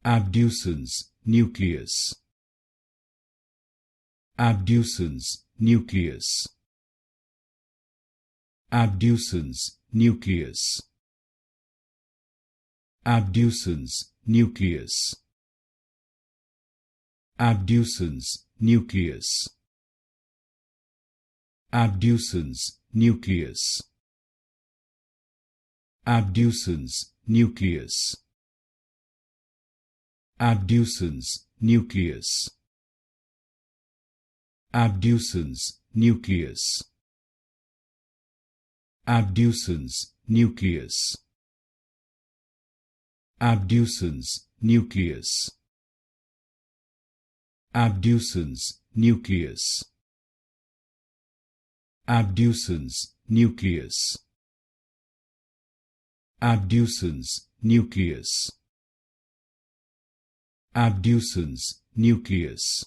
Abducens Nucleus. Abducens Nucleus. Abducens Nucleus. Abducens Nucleus. Abducens Nucleus. Abducens Nucleus. Abducens Nucleus. Abducens Nucleus. Abducens Nucleus. Abducens Nucleus. Abducens Nucleus. Abducens Nucleus. Abducens Nucleus. Abducens Nucleus. Abducens Nucleus.